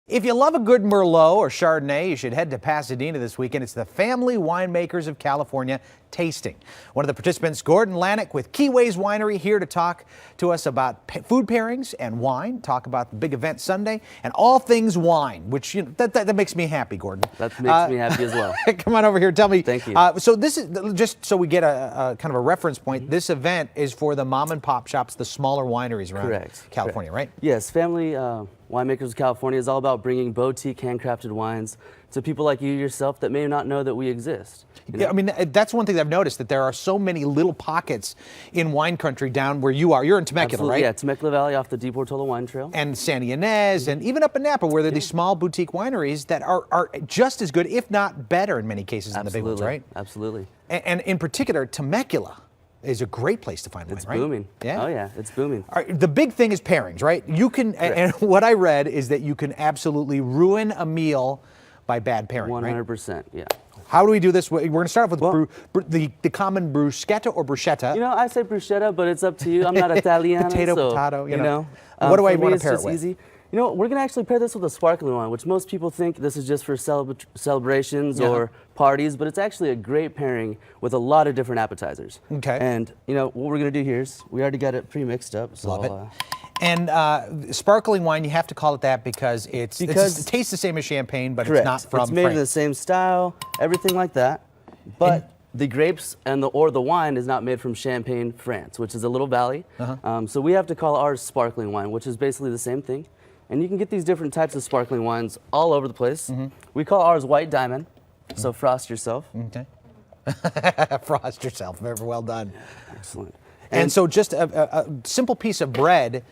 If you love a good Merlot or Chardonnay, you should head to Pasadena this weekend. It's the Family Winemakers of California tasting. One of the participants, Gordon Lanick with Keyways Winery, here to talk to us about food pairings and wine, talk about the big event Sunday, and all things wine, which that makes me happy, Gordon. That makes me happy as well. Come on over here, tell me. Thank you. So this is, just so we get a kind of a reference point, this event is for the mom and pop shops, the smaller wineries around California, right? Yes, Family Winemakers of California is all about bringing boutique handcrafted wines to people like you yourself that may not know that we exist. You know? Yeah, I mean, that's one thing that I've noticed, that there are so many little pockets in wine country down where you are. You're in Temecula, Absolutely, right? Yeah, Temecula Valley off the Deep Portola Wine Trail. And Santa Ynez, and even up in Napa, where there are these small boutique wineries that are just as good, if not better in many cases, than the big ones, right? Absolutely. And in particular, Temecula is a great place to find wine, it's right? Booming. Yeah? Oh yeah, it's booming. All right, the big thing is pairings, right? You can, and what I read is that you can absolutely ruin a meal by bad pairing, 100%, right? yeah. How do we do this? We're going to start off with the common bruschetta or bruschetta. You know, I say bruschetta, but it's up to you. I'm not Italian. Potato, so, potato, you know. What do I want to pair it with? Easy. You know, we're going to actually pair this with a sparkling wine, which most people think this is just for celebrations or parties, but it's actually a great pairing with a lot of different appetizers. Okay. And, you know, what we're going to do here is, we already got it pre-mixed up. So Love it. And sparkling wine, you have to call it that because it tastes the same as champagne, but it's not from France. It's made in the same style, everything like that. But the grapes and the wine is not made from Champagne, France, which is a little valley. So we have to call ours sparkling wine, which is basically the same thing. And you can get these different types of sparkling wines all over the place. We call ours white diamond, so frost yourself. Okay. Frost yourself, very well done. Excellent. And so just a simple piece of bread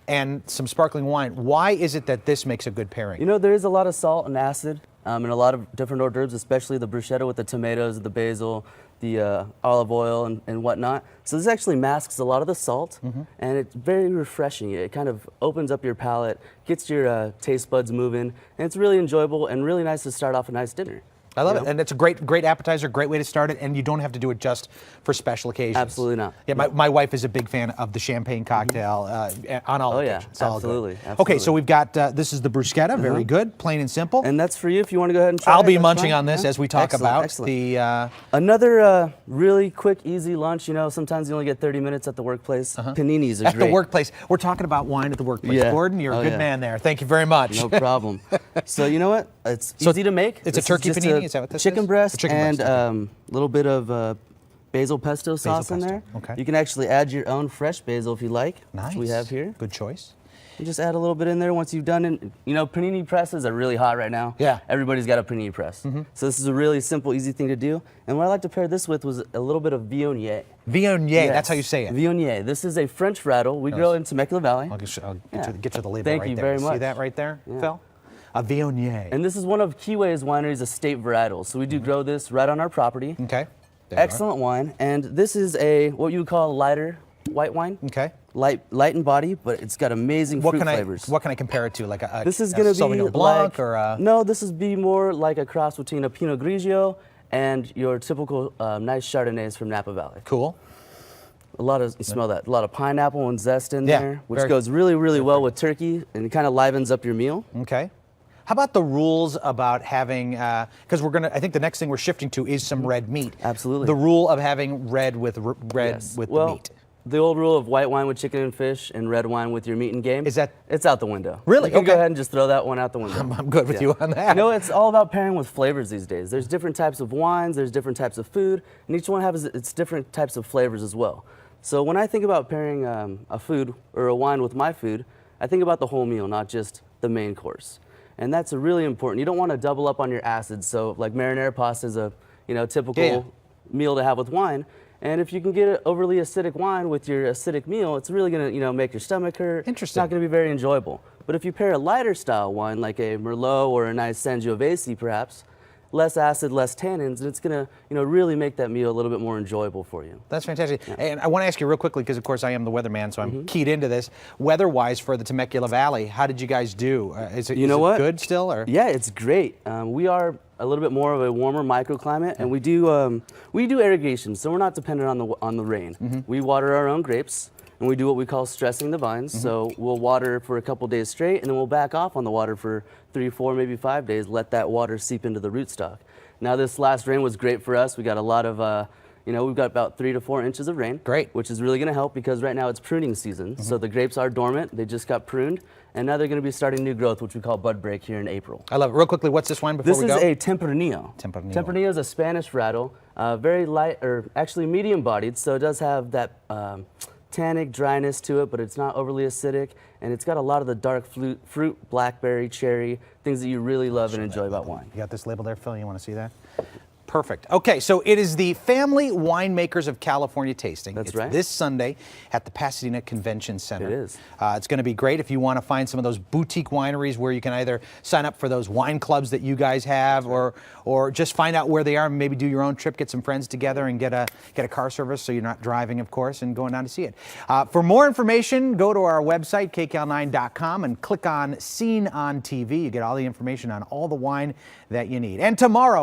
and some sparkling wine. Why is it that this makes a good pairing? You know, there is a lot of salt and acid in a lot of different hors d'oeuvres, especially the bruschetta with the tomatoes, the basil, the olive oil, and whatnot. So this actually masks a lot of the salt, and it's very refreshing. It kind of opens up your palate, gets your taste buds moving, and it's really enjoyable and really nice to start off a nice dinner. I love it, and it's a great appetizer, great way to start it, and you don't have to do it just for special occasions. Absolutely not. Yeah, my wife is a big fan of the champagne cocktail on all occasions. Yeah, absolutely. Okay, so we've got, this is the bruschetta, very good, plain and simple. And that's for you if you want to go ahead and try it. I'll be munching on this as we talk about the... Another really quick, easy lunch, you know, sometimes you only get 30 minutes at the workplace. Paninis are great. At the workplace. We're talking about wine at the workplace. Yeah. Gordon, you're a good man there. Thank you very much. No problem. So you know what? It's easy to make. It's a turkey panini, is that what this is? Chicken breast and a little bit of basil pesto sauce in there. Okay. You can actually add your own fresh basil if you like. Nice. Which we have here. Good choice. You just add a little bit in there once you've done it. You know, panini presses are really hot right now. Yeah. Everybody's got a panini press. So this is a really simple, easy thing to do. And what I like to pair this with was a little bit of Viognier. Viognier, Yes. that's how you say it. Viognier. This is a French varietal. We grow in Temecula Valley. I'll get to the label Thank right you there. very much. See that right there, Phil? A Viognier. And this is one of Keyways Winery's estate varietals. So we do grow this right on our property. Okay. Excellent wine. And this is what you would call a lighter white wine. Okay. Light in body, but it's got amazing fruit flavors. What can I compare it to? Like a this is going to be Sauvignon Blanc like, or a... No, this is be more like a cross between a Pinot Grigio and your typical nice Chardonnays from Napa Valley. Cool. You smell that. A lot of pineapple and zest in there, which goes really, really well with turkey and it kind of livens up your meal. Okay. How about the rules about having, because I think the next thing we're shifting to is some red meat. Absolutely. The rule of having red with the meat. The old rule of white wine with chicken and fish and red wine with your meat and game. It's out the window. Really? You can go ahead and just throw that one out the window. I'm good with you on that. You know, it's all about pairing with flavors these days. There's different types of wines, there's different types of food, and each one has its different types of flavors as well. So when I think about pairing a food or a wine with my food, I think about the whole meal, not just the main course. And that's really important. You don't want to double up on your acids. So like marinara pasta is a typical meal to have with wine. And if you can get an overly acidic wine with your acidic meal, it's really going to make your stomach hurt. Interesting. It's not going to be very enjoyable. But if you pair a lighter style wine like a Merlot or a nice Sangiovese perhaps, less acid, less tannins, and it's going to really make that meal a little bit more enjoyable for you. That's fantastic. Yeah. And I want to ask you real quickly, because of course I am the weatherman, so I'm keyed into this. Weather-wise for the Temecula Valley, how did you guys do? Is it good still? Or? Yeah, it's great. We are a little bit more of a warmer microclimate, and we do irrigation, so we're not dependent on the rain. We water our own grapes. and we do what we call stressing the vines. So we'll water for a couple days straight, and then we'll back off on the water for 3, 4, maybe 5 days, let that water seep into the rootstock. Now this last rain was great for us. We got a lot of, we've got about 3 to 4 inches of rain. Great. Which is really going to help because right now it's pruning season. So the grapes are dormant. They just got pruned. And now they're going to be starting new growth, which we call bud break here in April. I love it. Real quickly, what's this wine before we go? This is a Tempranillo. Tempranillo is a Spanish varietal, very light, or actually medium bodied. So it does have that tannic dryness to it, but it's not overly acidic. And it's got a lot of the dark fruit, blackberry, cherry, things that you really love and enjoy about wine. You got this label there, Phil? You want to see that? Perfect. Okay, so it is the Family Winemakers of California tasting. That's it's right. This Sunday at the Pasadena Convention Center. It is. It's going to be great if you want to find some of those boutique wineries where you can either sign up for those wine clubs that you guys have, or just find out where they are and maybe do your own trip, get some friends together and get a car service so you're not driving, of course, and going down to see it. For more information, go to our website, kcal9.com, and click on Seen on TV. You get all the information on all the wine that you need. And tomorrow,